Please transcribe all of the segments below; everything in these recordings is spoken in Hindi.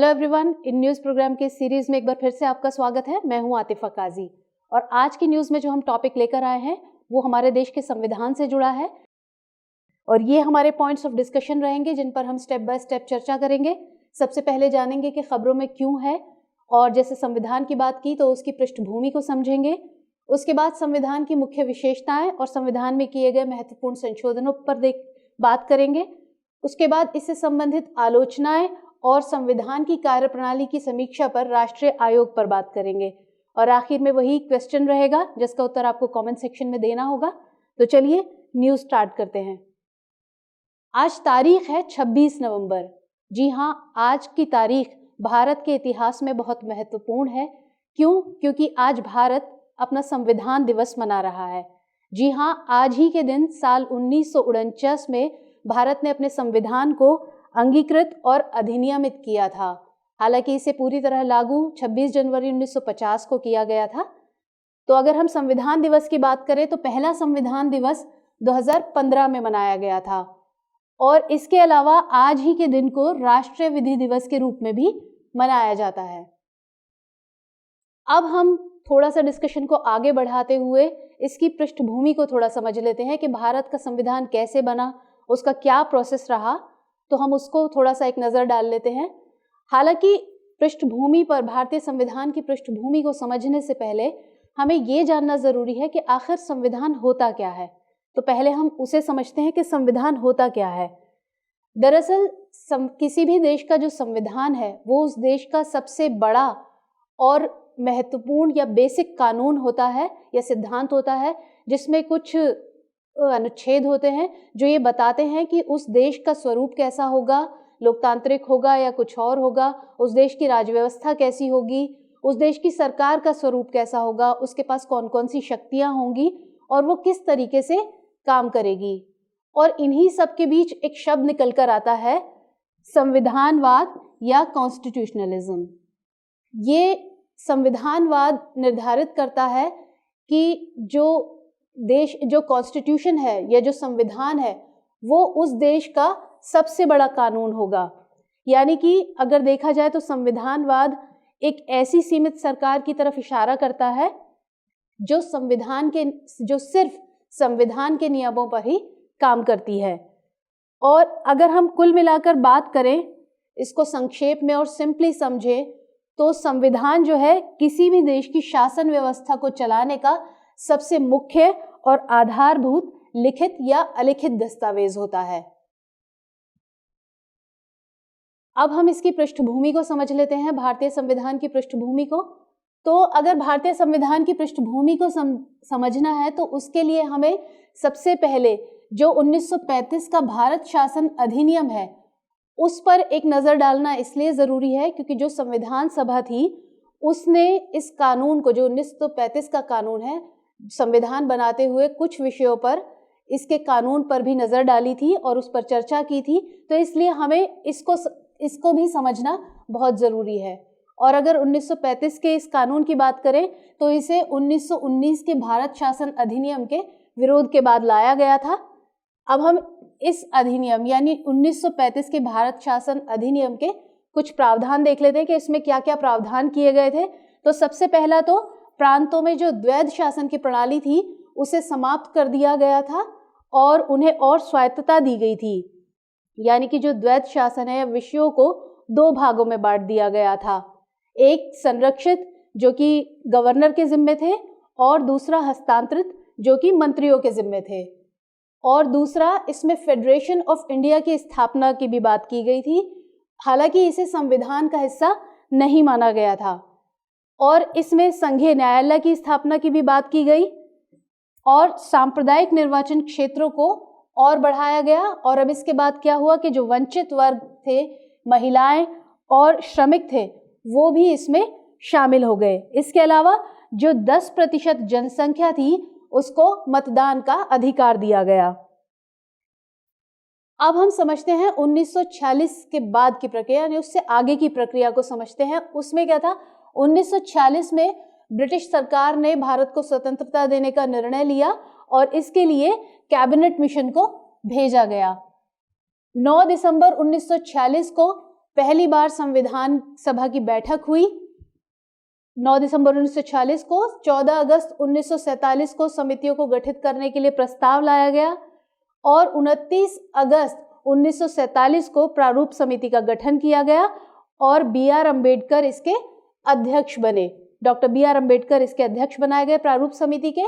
हेलो एवरीवन, इन न्यूज़ प्रोग्राम के सीरीज़ में एक बार फिर से आपका स्वागत है। मैं हूं आतिफा काजी और आज की न्यूज़ में जो हम टॉपिक लेकर आए हैं वो हमारे देश के संविधान से जुड़ा है और ये हमारे पॉइंट्स ऑफ डिस्कशन रहेंगे जिन पर हम स्टेप बाय स्टेप चर्चा करेंगे। सबसे पहले जानेंगे कि खबरों में क्यों है और जैसे संविधान की बात की तो उसकी पृष्ठभूमि को समझेंगे। उसके बाद संविधान की मुख्य विशेषताएं और संविधान में किए गए महत्वपूर्ण संशोधनों पर बात करेंगे। उसके बाद इससे संबंधित आलोचनाएं और संविधान की कार्यप्रणाली की समीक्षा पर राष्ट्रीय आयोग पर बात करेंगे और आखिर में वही क्वेश्चन रहेगा जिसका उत्तर आपको कमेंट सेक्शन में देना होगा। तो चलिए न्यूज़ स्टार्ट करते हैं। आज तारीख है 26 नवंबर। जी हाँ, आज की तारीख भारत के इतिहास में बहुत महत्वपूर्ण है। क्यों? क्योंकि आज भारत अपना संविधान दिवस मना रहा है। जी हाँ, आज ही के दिन साल 1949 में भारत ने अपने संविधान को अंगीकृत और अधिनियमित किया था। हालांकि इसे पूरी तरह लागू 26 जनवरी 1950 को किया गया था। तो अगर हम संविधान दिवस की बात करें तो पहला संविधान दिवस 2015 में मनाया गया था और इसके अलावा आज ही के दिन को राष्ट्रीय विधि दिवस के रूप में भी मनाया जाता है। अब हम थोड़ा सा डिस्कशन को आगे बढ़ाते हुए इसकी पृष्ठभूमि को थोड़ा समझ लेते हैं कि भारत का संविधान कैसे बना, उसका क्या प्रोसेस रहा, तो हम उसको थोड़ा सा एक नज़र डाल लेते हैं। हालांकि पृष्ठभूमि पर, भारतीय संविधान की पृष्ठभूमि को समझने से पहले हमें ये जानना ज़रूरी है कि आखिर संविधान होता क्या है। तो पहले हम उसे समझते हैं कि संविधान होता क्या है। दरअसल किसी भी देश का जो संविधान है वो उस देश का सबसे बड़ा और महत्वपूर्ण या बेसिक कानून होता है या सिद्धांत होता है, जिसमें कुछ अनुच्छेद होते हैं जो ये बताते हैं कि उस देश का स्वरूप कैसा होगा, लोकतांत्रिक होगा या कुछ और होगा, उस देश की राज्य व्यवस्था कैसी होगी, उस देश की सरकार का स्वरूप कैसा होगा, उसके पास कौन कौन सी शक्तियां होंगी और वो किस तरीके से काम करेगी। और इन्हीं सब के बीच एक शब्द निकल कर आता है संविधानवाद या कॉन्स्टिट्यूशनलिज्म। ये संविधानवाद निर्धारित करता है कि जो कॉन्स्टिट्यूशन है या जो संविधान है वो उस देश का सबसे बड़ा कानून होगा। यानी कि अगर देखा जाए तो संविधानवाद एक ऐसी सीमित सरकार की तरफ इशारा करता है जो सिर्फ संविधान के नियमों पर ही काम करती है। और अगर हम कुल मिलाकर बात करें, इसको संक्षेप में और सिंपली समझे तो संविधान जो है किसी भी देश की शासन व्यवस्था को चलाने का सबसे मुख्य और आधारभूत लिखित या अलिखित दस्तावेज होता है। अब हम इसकी पृष्ठभूमि को समझ लेते हैं, भारतीय संविधान की पृष्ठभूमि को। तो अगर भारतीय संविधान की पृष्ठभूमि को समझना है तो उसके लिए हमें सबसे पहले जो 1935 का भारत शासन अधिनियम है उस पर एक नज़र डालना इसलिए ज़रूरी है क्योंकि जो संविधान सभा थी उसने इस कानून को, जो 1935 का कानून है, संविधान बनाते हुए कुछ विषयों पर इसके कानून पर भी नज़र डाली थी और उस पर चर्चा की थी। तो इसलिए हमें इसको भी समझना बहुत ज़रूरी है। और अगर 1935 के इस कानून की बात करें तो इसे 1919 के भारत शासन अधिनियम के विरोध के बाद लाया गया था। अब हम इस अधिनियम यानी 1935 के भारत शासन अधिनियम के कुछ प्रावधान देख लेते हैं कि इसमें क्या क्या प्रावधान किए गए थे। तो सबसे पहला तो प्रांतों में जो द्वैध शासन की प्रणाली थी उसे समाप्त कर दिया गया था और उन्हें और स्वायत्तता दी गई थी। यानी कि जो द्वैध शासन है विषयों को दो भागों में बांट दिया गया था, एक संरक्षित जो कि गवर्नर के जिम्मे थे और दूसरा हस्तांतरित जो कि मंत्रियों के जिम्मे थे। और दूसरा, इसमें फेडरेशन ऑफ इंडिया की स्थापना की भी बात की गई थी, हालांकि इसे संविधान का हिस्सा नहीं माना गया था। और इसमें संघीय न्यायालय की स्थापना की भी बात की गई और सांप्रदायिक निर्वाचन क्षेत्रों को और बढ़ाया गया। और अब इसके बाद क्या हुआ कि जो वंचित वर्ग थे, महिलाएं और श्रमिक थे, वो भी इसमें शामिल हो गए। इसके अलावा जो 10% जनसंख्या थी उसको मतदान का अधिकार दिया गया। अब हम समझते हैं 1946 के बाद की प्रक्रिया, यानी उससे आगे की प्रक्रिया को समझते हैं। उसमें क्या था, 1946 में ब्रिटिश सरकार ने भारत को स्वतंत्रता देने का निर्णय लिया और इसके लिए कैबिनेट मिशन को भेजा गया। 9 दिसंबर 1946 को पहली बार संविधान सभा की बैठक हुई 9 दिसंबर 1946 को। 14 अगस्त 1947 को समितियों को गठित करने के लिए प्रस्ताव लाया गया और 29 अगस्त 1947 को प्रारूप समिति का गठन किया गया और B.R. अम्बेडकर इसके अध्यक्ष बने। Doctor B.R. अम्बेडकर इसके अध्यक्ष बनाए गए प्रारूप समिति के।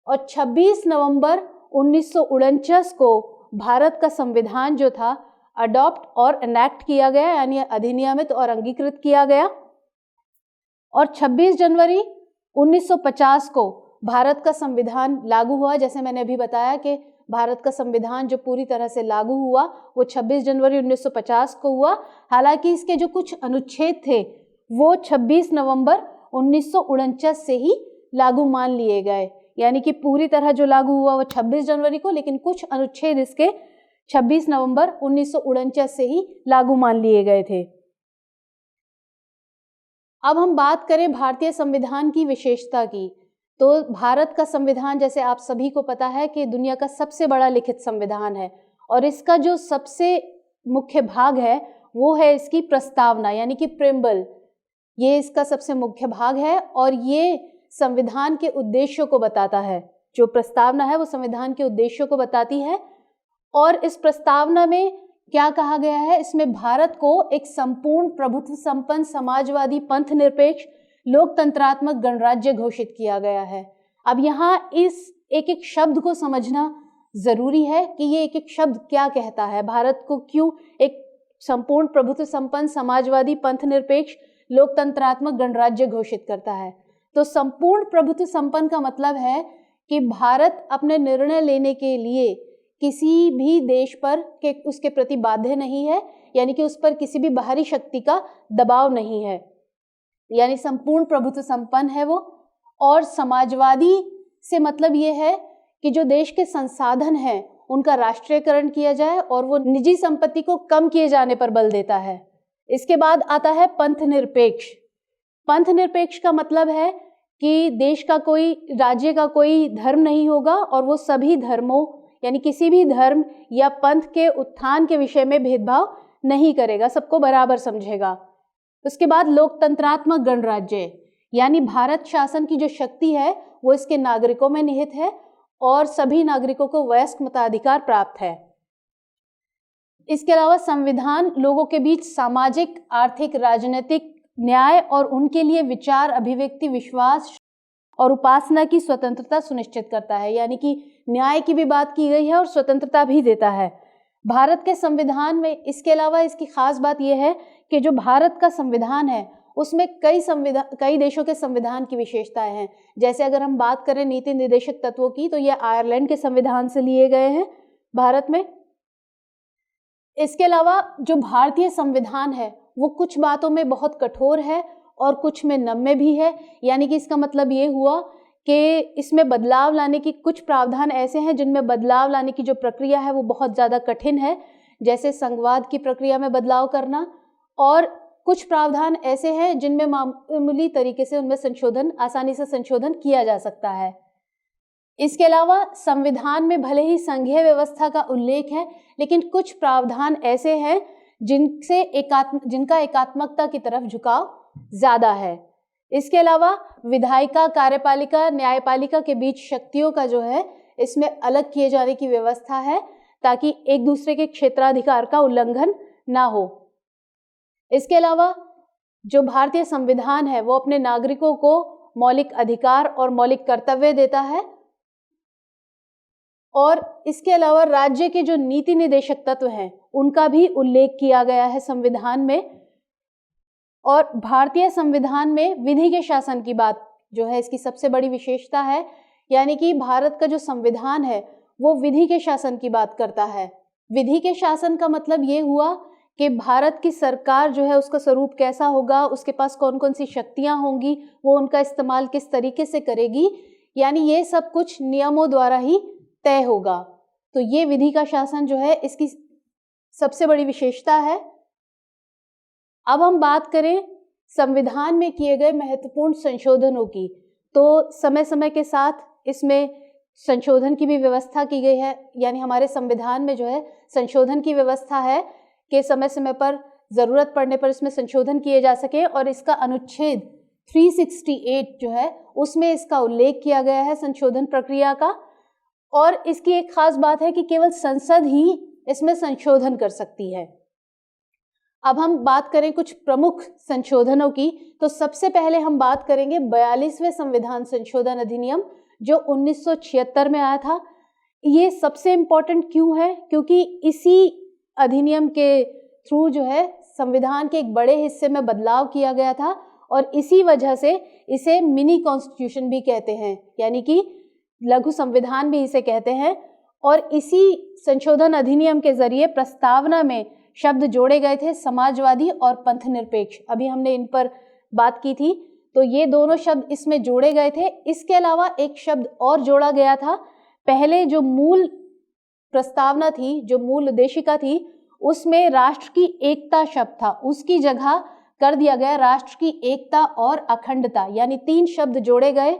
और 26 नवंबर 1949 को भारत का संविधान जो था अडॉप्ट और एनेक्ट किया गया, यानी अधिनियमित और अंगीकृत किया गया। और 26 जनवरी 1950 को भारत का संविधान लागू हुआ। जैसे मैंने अभी बताया कि भारत का संविधान जो पूरी तरह से लागू हुआ वो 26 जनवरी 1950 को हुआ। हालांकि इसके जो कुछ अनुच्छेद थे वो 26 नवंबर 1949 से ही लागू मान लिए गए, यानी कि पूरी तरह जो लागू हुआ वो 26 जनवरी को, लेकिन कुछ अनुच्छेद इसके 26 नवंबर 1949 से ही लागू मान लिए गए थे। अब हम बात करें भारतीय संविधान की विशेषता की, तो भारत का संविधान जैसे आप सभी को पता है कि दुनिया का सबसे बड़ा लिखित संविधान है और इसका जो सबसे मुख्य भाग है वो है इसकी प्रस्तावना, यानी कि प्रेम्बल। ये इसका सबसे मुख्य भाग है और ये संविधान के उद्देश्यों को बताता है। जो प्रस्तावना है वो संविधान के उद्देश्यों को बताती है। और इस प्रस्तावना में क्या कहा गया है, इसमें भारत को एक संपूर्ण प्रभुत्व संपन्न समाजवादी पंथ निरपेक्ष लोकतंत्रात्मक गणराज्य घोषित किया गया है। अब यहाँ इस एक एक शब्द को समझना जरूरी है कि ये एक एक शब्द क्या कहता है, भारत को क्यों एक संपूर्ण प्रभुत्व संपन्न समाजवादी पंथ निरपेक्ष लोकतंत्रात्मक गणराज्य घोषित करता है। तो संपूर्ण प्रभुत्व संपन्न का मतलब है कि भारत अपने निर्णय लेने के लिए किसी भी देश पर के उसके प्रति बाध्य नहीं है, यानी कि उस पर किसी भी बाहरी शक्ति का दबाव नहीं है, यानी संपूर्ण प्रभुत्व संपन्न है वो। और समाजवादी से मतलब ये है कि जो देश के संसाधन हैं उनका राष्ट्रीयकरण किया जाए और वो निजी संपत्ति को कम किए जाने पर बल देता है। इसके बाद आता है पंथ निरपेक्ष। पंथ निरपेक्ष का मतलब है कि देश का कोई, राज्य का कोई धर्म नहीं होगा और वो सभी धर्मों यानी किसी भी धर्म या पंथ के उत्थान के विषय में भेदभाव नहीं करेगा, सबको बराबर समझेगा। उसके बाद लोकतंत्रात्मक गणराज्य, यानी भारत शासन की जो शक्ति है वो इसके नागरिकों में निहित है और सभी नागरिकों को वयस्क मताधिकार प्राप्त है। इसके अलावा संविधान लोगों के बीच सामाजिक, आर्थिक, राजनीतिक न्याय और उनके लिए विचार, अभिव्यक्ति, विश्वास और उपासना की स्वतंत्रता सुनिश्चित करता है, यानी कि न्याय की भी बात की गई है और स्वतंत्रता भी देता है भारत के संविधान में। इसके अलावा इसकी खास बात यह है कि जो भारत का संविधान है उसमें कई देशों के संविधान की विशेषताएं हैं। जैसे अगर हम बात करें नीति निर्देशक तत्वों की, तो ये आयरलैंड के संविधान से लिए गए हैं भारत में। इसके अलावा जो भारतीय संविधान है वो कुछ बातों में बहुत कठोर है और कुछ में नम्य भी है, यानी कि इसका मतलब ये हुआ कि इसमें बदलाव लाने की कुछ प्रावधान ऐसे हैं जिनमें बदलाव लाने की जो प्रक्रिया है वो बहुत ज़्यादा कठिन है, जैसे संघवाद की प्रक्रिया में बदलाव करना, और कुछ प्रावधान ऐसे हैं जिनमें मामूली तरीके से उनमें आसानी से संशोधन किया जा सकता है। इसके अलावा संविधान में भले ही संघीय व्यवस्था का उल्लेख है, लेकिन कुछ प्रावधान ऐसे हैं जिनका एकात्मकता की तरफ झुकाव ज़्यादा है। इसके अलावा विधायिका, कार्यपालिका, न्यायपालिका के बीच शक्तियों का जो है इसमें अलग किए जाने की व्यवस्था है ताकि एक दूसरे के क्षेत्राधिकार का उल्लंघन ना हो। इसके अलावा जो भारतीय संविधान है वो अपने नागरिकों को मौलिक अधिकार और मौलिक कर्तव्य देता है। और इसके अलावा राज्य के जो नीति निर्देशक तत्व हैं उनका भी उल्लेख किया गया है संविधान में। और भारतीय संविधान में विधि के शासन की बात जो है इसकी सबसे बड़ी विशेषता है, यानी कि भारत का जो संविधान है वो विधि के शासन की बात करता है। विधि के शासन का मतलब ये हुआ कि भारत की सरकार जो है उसका स्वरूप कैसा होगा, उसके पास कौन कौन सी शक्तियां होंगी, वो उनका इस्तेमाल किस तरीके से करेगी, यानी ये सब कुछ नियमों द्वारा ही तय होगा। तो ये विधि का शासन जो है इसकी सबसे बड़ी विशेषता है। अब हम बात करें संविधान में किए गए महत्वपूर्ण संशोधनों की, तो समय समय के साथ इसमें संशोधन की भी व्यवस्था की गई है, यानी हमारे संविधान में जो है संशोधन की व्यवस्था है कि समय समय पर ज़रूरत पड़ने पर इसमें संशोधन किए जा सके। और इसका अनुच्छेद 368 जो है उसमें इसका उल्लेख किया गया है संशोधन प्रक्रिया का। और इसकी एक खास बात है कि केवल संसद ही इसमें संशोधन कर सकती है। अब हम बात करें कुछ प्रमुख संशोधनों की, तो सबसे पहले हम बात करेंगे 42वें संविधान संशोधन अधिनियम जो 1976 में आया था। ये सबसे इम्पोर्टेंट क्यों है? क्योंकि इसी अधिनियम के थ्रू जो है संविधान के एक बड़े हिस्से में बदलाव किया गया था और इसी वजह से इसे मिनी कॉन्स्टिट्यूशन भी कहते हैं, यानी कि लघु संविधान भी इसे कहते हैं। और इसी संशोधन अधिनियम के जरिए प्रस्तावना में शब्द जोड़े गए थे समाजवादी और पंथ निरपेक्ष। अभी हमने इन पर बात की थी, तो ये दोनों शब्द इसमें जोड़े गए थे। इसके अलावा एक शब्द और जोड़ा गया था। पहले जो मूल प्रस्तावना थी, जो मूल उद्देशिका थी, उसमें राष्ट्र की एकता शब्द था, उसकी जगह कर दिया गया राष्ट्र की एकता और अखंडता, यानी 3 शब्द जोड़े गए,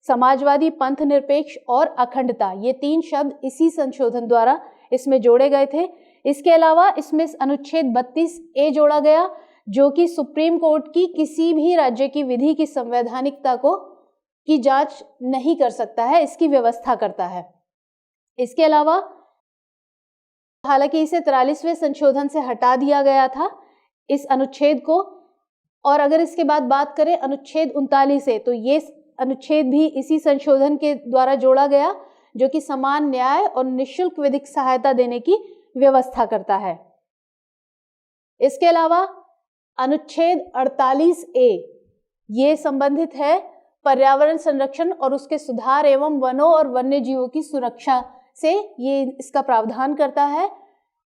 समाजवादी, पंथ निरपेक्ष और अखंडता। ये 3 शब्द इसी संशोधन द्वारा इसमें जोड़े गए थे। इसके अलावा इसमें अनुच्छेद 32A जोड़ा गया जो कि सुप्रीम कोर्ट की किसी भी राज्य की विधि की संवैधानिकता की जांच नहीं कर सकता है, इसकी व्यवस्था करता है। इसके अलावा हालांकि इसे 43वें संशोधन से हटा दिया गया था इस अनुच्छेद को। और अगर इसके बाद बात करें अनुच्छेद 39 से, तो ये अनुच्छेद भी इसी संशोधन के द्वारा जोड़ा गया जो कि समान न्याय और निःशुल्क विधिक सहायता देने की व्यवस्था करता है। इसके अलावा अनुच्छेद 48A ये संबंधित है पर्यावरण संरक्षण और उसके सुधार एवं वनों और वन्य जीवों की सुरक्षा से, ये इसका प्रावधान करता है।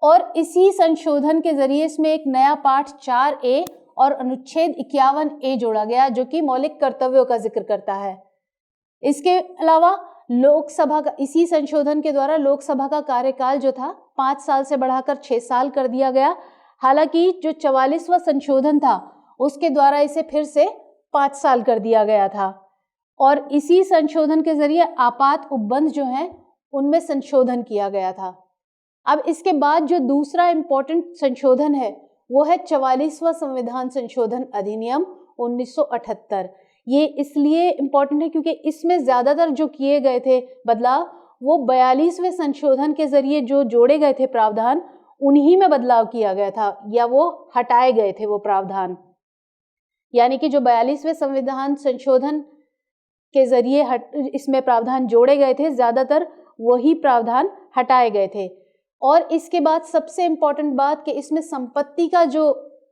और इसी संशोधन के जरिए इसमें एक नया पाठ 4A और अनुच्छेद 51A जोड़ा गया जो कि मौलिक कर्तव्यों का जिक्र करता है। इसके अलावा लोकसभा का, इसी संशोधन के द्वारा लोकसभा का कार्यकाल जो था 5 साल से बढ़ाकर 6 साल कर दिया गया। हालांकि जो 44वां संशोधन था उसके द्वारा इसे फिर से 5 साल कर दिया गया था। और इसी संशोधन के जरिए आपात उपबंध जो है उनमें संशोधन किया गया था। अब इसके बाद जो दूसरा इम्पोर्टेंट संशोधन है वो है 44वां संविधान संशोधन अधिनियम 1978। ये इसलिए इम्पोर्टेंट है क्योंकि इसमें ज़्यादातर जो किए गए थे बदलाव वो 42वें संशोधन के जरिए जो जोड़े गए थे प्रावधान, उन्हीं में बदलाव किया गया था या वो हटाए गए थे वो प्रावधान। यानी कि जो 42वें संविधान संशोधन के जरिए इसमें प्रावधान जोड़े गए थे, ज़्यादातर वही प्रावधान हटाए गए थे। और इसके बाद सबसे इम्पोर्टेंट बात कि इसमें संपत्ति का जो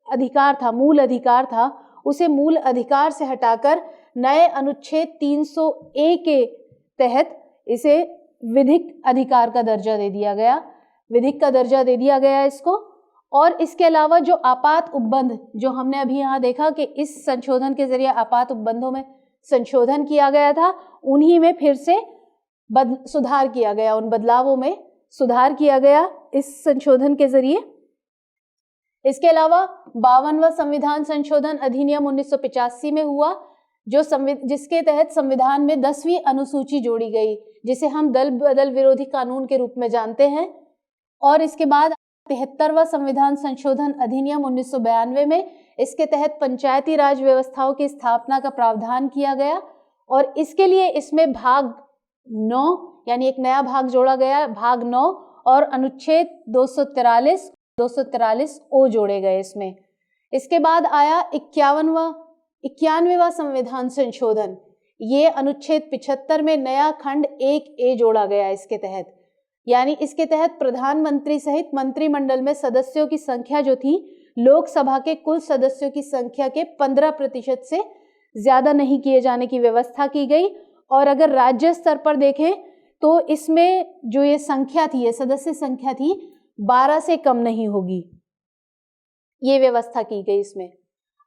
अधिकार था, मूल अधिकार था, उसे मूल अधिकार से हटाकर नए अनुच्छेद 300A के तहत इसे विधिक अधिकार का दर्जा दे दिया गया, विधिक का दर्जा दे दिया गया इसको। और इसके अलावा जो आपात उपबंध जो हमने अभी यहाँ देखा कि इस संशोधन के जरिए आपात उपबंधों में संशोधन किया गया था, उन्हीं में फिर से सुधार किया गया, उन बदलावों में सुधार किया गया इस संशोधन के जरिए। इसके अलावा 52वां संविधान संशोधन अधिनियम 1985 में हुआ जिसके तहत संविधान में 10वीं अनुसूची जोड़ी गई जिसे हम दल बदल विरोधी कानून के रूप में जानते हैं। और इसके बाद 73वां संविधान संशोधन अधिनियम 1992 में इसके तहत पंचायती राज व्यवस्थाओं की स्थापना का प्रावधान किया गया और इसके लिए इसमें भाग 9 यानी एक नया भाग जोड़ा गया, भाग 9 और अनुच्छेद 243O जोड़े गए इसमें। इसके बाद आया 91वां संविधान संशोधन। ये अनुच्छेद 75 में नया खंड 1A जोड़ा गया इसके तहत, यानी इसके तहत प्रधानमंत्री सहित मंत्रिमंडल में सदस्यों की संख्या जो थी लोकसभा के कुल सदस्यों की संख्या के 15% से ज्यादा नहीं किए जाने की व्यवस्था की गई। और अगर राज्य स्तर पर देखें तो इसमें जो ये संख्या थी, ये सदस्य संख्या थी, 12 से कम नहीं होगी, ये व्यवस्था की गई इसमें।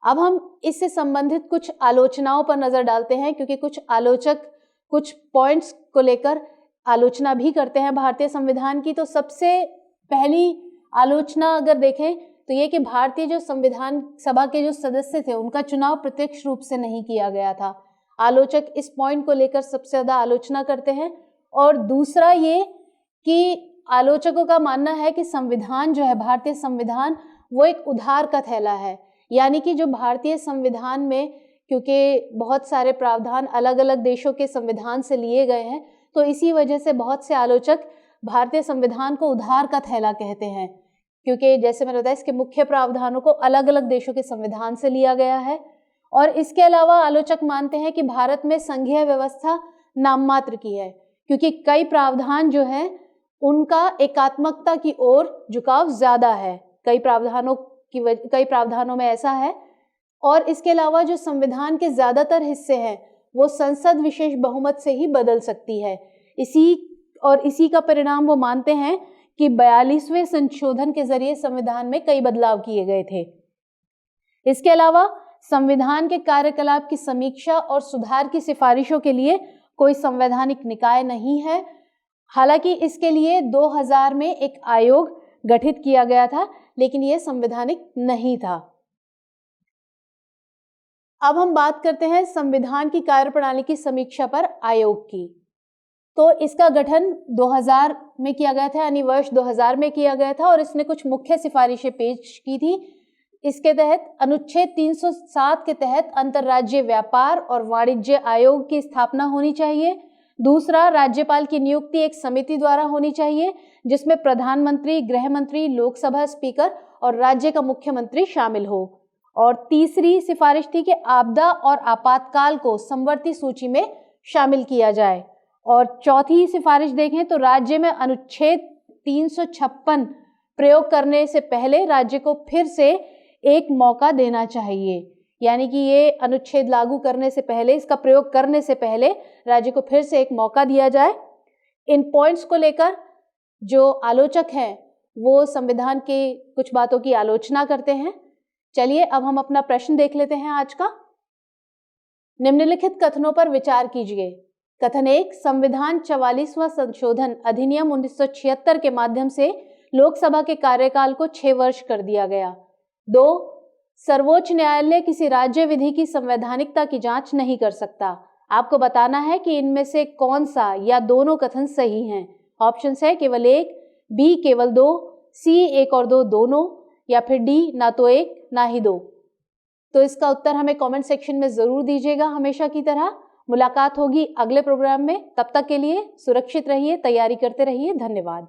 अब हम इससे संबंधित कुछ आलोचनाओं पर नजर डालते हैं क्योंकि कुछ आलोचक कुछ पॉइंट्स को लेकर आलोचना भी करते हैं भारतीय संविधान की। तो सबसे पहली आलोचना अगर देखें तो ये कि भारतीय जो संविधान सभा के जो सदस्य थे उनका चुनाव प्रत्यक्ष रूप से नहीं किया गया था। आलोचक इस पॉइंट को लेकर सबसे ज्यादा आलोचना करते हैं। और दूसरा ये कि आलोचकों का मानना है कि संविधान जो है, भारतीय संविधान, वो एक उधार का थैला है। यानी कि जो भारतीय संविधान में, क्योंकि बहुत सारे प्रावधान अलग अलग देशों के संविधान से लिए गए हैं, तो इसी वजह से बहुत से आलोचक भारतीय संविधान को उधार का थैला कहते हैं, क्योंकि जैसे मैंने बताया इसके मुख्य प्रावधानों को अलग अलग देशों के संविधान से लिया गया है। और इसके अलावा आलोचक मानते हैं कि भारत में संघीय व्यवस्था नाम मात्र की है, क्योंकि कई प्रावधान जो है उनका एकात्मकता की ओर झुकाव ज्यादा है, कई प्रावधानों में ऐसा है। और इसके अलावा जो संविधान के ज्यादातर हिस्से हैं वो संसद विशेष बहुमत से ही बदल सकती है। इसी का परिणाम वो मानते हैं कि 42वें संशोधन के जरिए संविधान में कई बदलाव किए गए थे। इसके अलावा संविधान के कार्यकलाप की समीक्षा और सुधार की सिफारिशों के लिए कोई संवैधानिक निकाय नहीं है। हालांकि इसके लिए 2000 में एक आयोग गठित किया गया था, लेकिन यह संवैधानिक नहीं था। अब हम बात करते हैं संविधान की कार्यप्रणाली की समीक्षा पर आयोग की। तो इसका गठन 2000 में किया गया था, यानी वर्ष 2000 में किया गया था, और इसने कुछ मुख्य सिफारिशें पेश की थी। इसके तहत अनुच्छेद 307 के तहत अंतर्राज्यीय व्यापार और वाणिज्य आयोग की स्थापना होनी चाहिए। दूसरा, राज्यपाल की नियुक्ति एक समिति द्वारा होनी चाहिए जिसमें प्रधानमंत्री, गृह मंत्री, लोकसभा स्पीकर और राज्य का मुख्यमंत्री शामिल हो। और तीसरी सिफारिश थी कि आपदा और आपातकाल को समवर्ती सूची में शामिल किया जाए। और चौथी सिफारिश देखें तो राज्य में अनुच्छेद 356 प्रयोग करने से पहले राज्य को फिर से एक मौका देना चाहिए, यानी कि ये अनुच्छेद लागू करने से पहले, इसका प्रयोग करने से पहले राज्य को फिर से एक मौका दिया जाए। इन पॉइंट्स को लेकर जो आलोचक हैं वो संविधान के कुछ बातों की आलोचना करते हैं। चलिए अब हम अपना प्रश्न देख लेते हैं आज का। निम्नलिखित कथनों पर विचार कीजिए। कथन 1, संविधान 44वां संशोधन अधिनियम 1976 के माध्यम से लोकसभा के कार्यकाल को 6 वर्ष कर दिया गया। 2, सर्वोच्च न्यायालय किसी राज्य विधि की संवैधानिकता की जांच नहीं कर सकता। आपको बताना है कि इनमें से कौन सा या दोनों कथन सही हैं। ऑप्शंस है केवल 1, बी केवल 2, सी 1 और 2 दोनों, या फिर डी ना तो 1 ना ही 2। तो इसका उत्तर हमें कमेंट सेक्शन में जरूर दीजिएगा। हमेशा की तरह मुलाकात होगी अगले प्रोग्राम में। तब तक के लिए सुरक्षित रहिए, तैयारी करते रहिए। धन्यवाद।